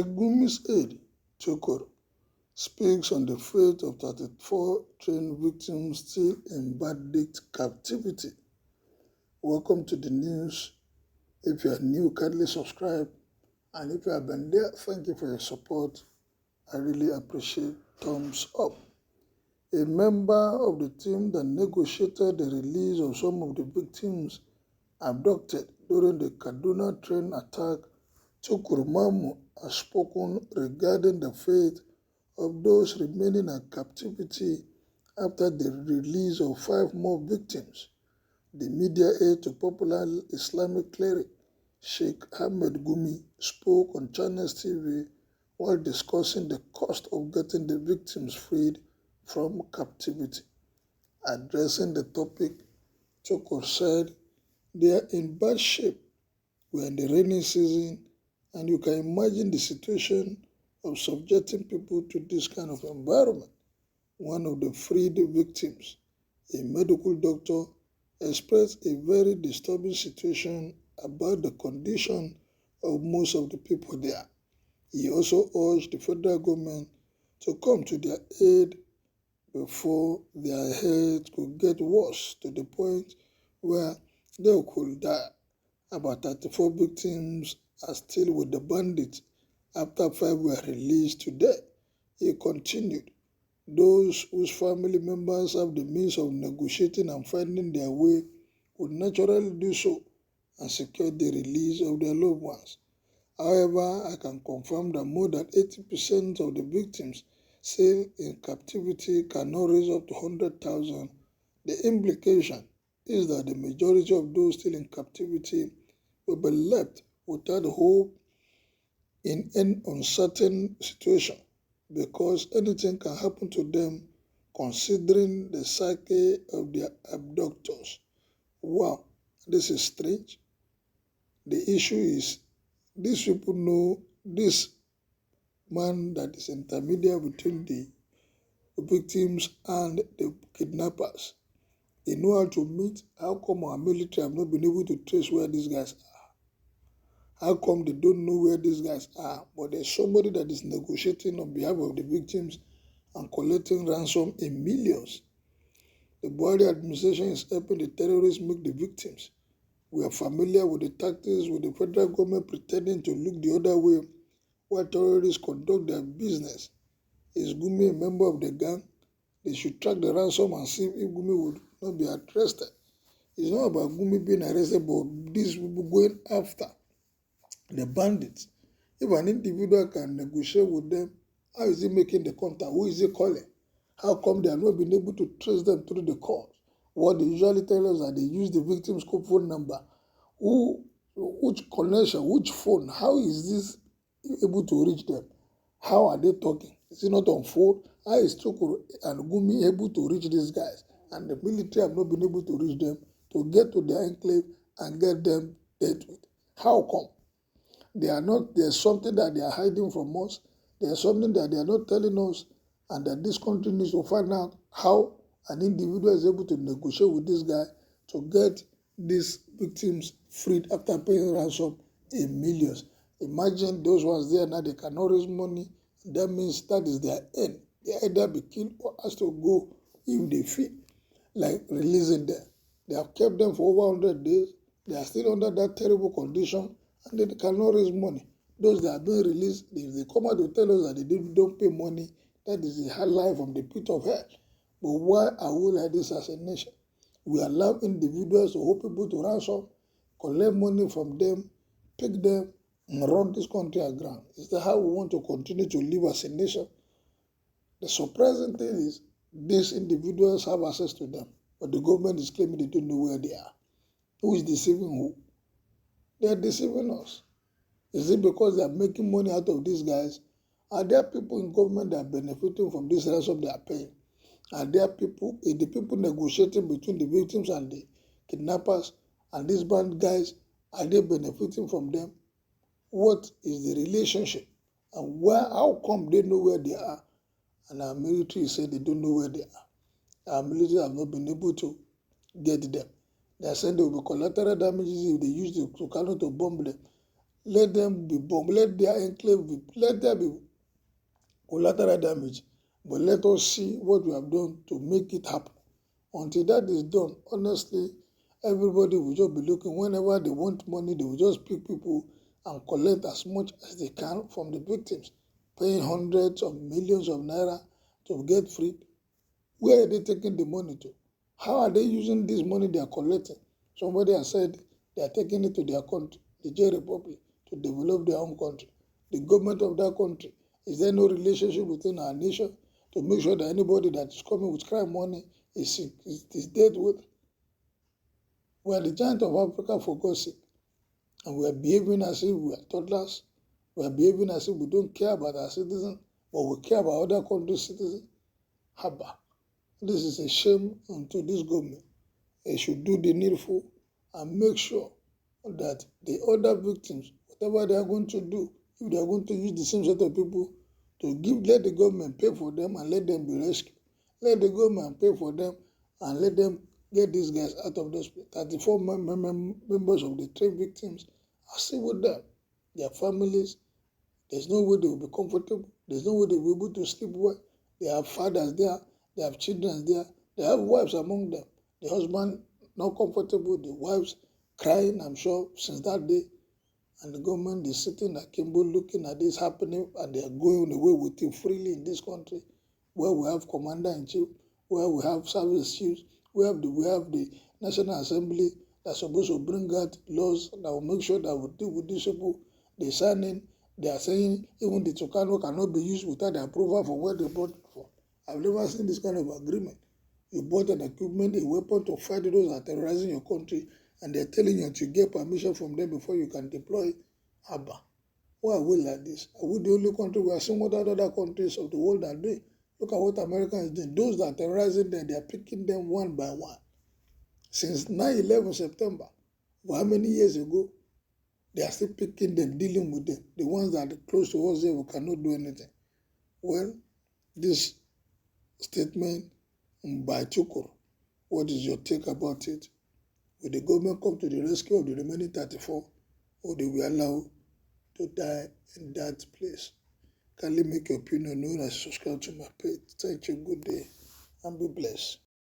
Gumi's aide, Tukur, speaks on the fate of 34 trained victims still in bandit captivity. Welcome to the news. If you are new, kindly subscribe. And if you have been there, thank you for your support. I really appreciate thumbs up. A member of the team that negotiated the release of some of the victims abducted during the Kaduna train attack, Tukur has spoken regarding the fate of those remaining in captivity after the release of 5 more victims. The media aide to popular Islamic cleric Sheikh Ahmed Gumi spoke on Channels TV while discussing the cost of getting the victims freed from captivity. Addressing the topic, Tukur said, "They are in bad shape. We are in the rainy season, and you can imagine the situation of subjecting people to this kind of environment." One of the freed victims, a medical doctor, expressed a very disturbing situation about the condition of most of the people there. He also urged the federal government to come to their aid before their health could get worse to the point where they could die. About 34 victims are still with the bandits after 5 were released today. He continued, "Those whose family members have the means of negotiating and finding their way would naturally do so and secure the release of their loved ones. However, I can confirm that more than 80% of the victims still in captivity cannot raise up to 100,000. The implication is that the majority of those still in captivity will be left without hope in an uncertain situation, because anything can happen to them considering the psyche of their abductors." Wow, this is strange. The issue is, these people know this man that is intermediate between the victims and the kidnappers. They know how to meet. How come our military have not been able to trace where these guys are? How come they don't know where these guys are? But there's somebody that is negotiating on behalf of the victims and collecting ransom in millions. The Buhari administration is helping the terrorists make the victims. We are familiar with the tactics with the federal government pretending to look the other way while terrorists conduct their business. Is Gumi a member of the gang? They should track the ransom and see if Gumi would not be arrested. It's not about Gumi being arrested, but these people going after the bandits. If an individual can negotiate with them, how is he making the contact? Who is he calling? How come they have not been able to trace them through the calls? What they usually tell us that they use the victim's phone number. Which connection, which phone? How is this able to reach them? How are they talking? Is it not on phone? How is Tukur and Gumi able to reach these guys? And the military have not been able to reach them to get to their enclave and get them dealt with. How come? There's something that they are hiding from us. There's something that they are not telling us, and that this country needs to find out how an individual is able to negotiate with this guy to get these victims freed after paying ransom in millions. Imagine those ones there now, they cannot raise money. That means that is their end. They either be killed or has to go if they feel like releasing them. They have kept them for over 100 days. They are still under that terrible condition, and they cannot raise money. Those that have been released, if they come out to tell us that they don't pay money, that is the hard life from the pit of hell. But why are we like this as a nation? We allow individuals to hold people to ransom, collect money from them, pick them, and run this country aground. Is that how we want to continue to live as a nation? The surprising thing is, these individuals have access to them, but the government is claiming they don't know where they are. Who is deceiving who? They are deceiving us. Is it because they are making money out of these guys? Are there people in government that are benefiting from this ransom they are paying? Are there people, the people negotiating between the victims and the kidnappers and these band guys, are they benefiting from them? What is the relationship? And how come they know where they are? And our military said they don't know where they are. Our military have not been able to get them. They are saying there will be collateral damages if they use the Tucano to bomb them. Let them be bombed. Let their enclave be, let there be collateral damage. But let us see what we have done to make it happen. Until that is done, honestly, everybody will just be looking. Whenever they want money, they will just pick people and collect as much as they can from the victims, paying hundreds of millions of naira to get free. Where are they taking the money to? How are they using this money they are collecting? Somebody has said they are taking it to their country, the J Republic, to develop their own country. The government of that country, is there no relationship within our nation to make sure that anybody that is coming with crime money is dealt with? We are the giant of Africa, for God's sake, and we are behaving as if we are toddlers. We are behaving as if we don't care about our citizens, but we care about other countries' citizens. Haba. This is a shame unto this government. They should do the needful and make sure that the other victims, whatever they are going to do, if they are going to use the same set of people to let the government pay for them and let them be rescued. Let the government pay for them and let them get these guys out of those places. 34 members of the 3 victims are still with them. Their families, there's no way they will be comfortable. There's no way they will be able to sleep well. They have fathers there. They have children there. They have wives among them. The husband not comfortable. The wives crying, I'm sure, since that day. And the government is sitting at Kimbo looking at this happening, and they are going away with it freely in this country, where we have commander-in-chief, where we have service chiefs, we have the National Assembly that's supposed to bring out laws that will make sure that we deal with these people. They sign in. They are saying even the Tucano cannot be used without the approval for what they bought it for. I've never seen this kind of agreement. You bought an equipment, a weapon to fight those that are terrorizing your country, and they're telling you to get permission from them before you can deploy it. Abba, why are we like this? Are we the only country? We are seeing what other countries of the world are doing. Look at what America is doing. Those that are terrorizing them, they are picking them one by one. Since 9/11 September, for how many years ago, they are still picking them, dealing with them. The ones that are close to us, we cannot do anything. Well, this statement by Tukur, what is your take about it? Will the government come to the rescue of the remaining 34, or they will allow to die in that place? Kindly make your opinion known and subscribe to my page. Thank you. Good day and be blessed.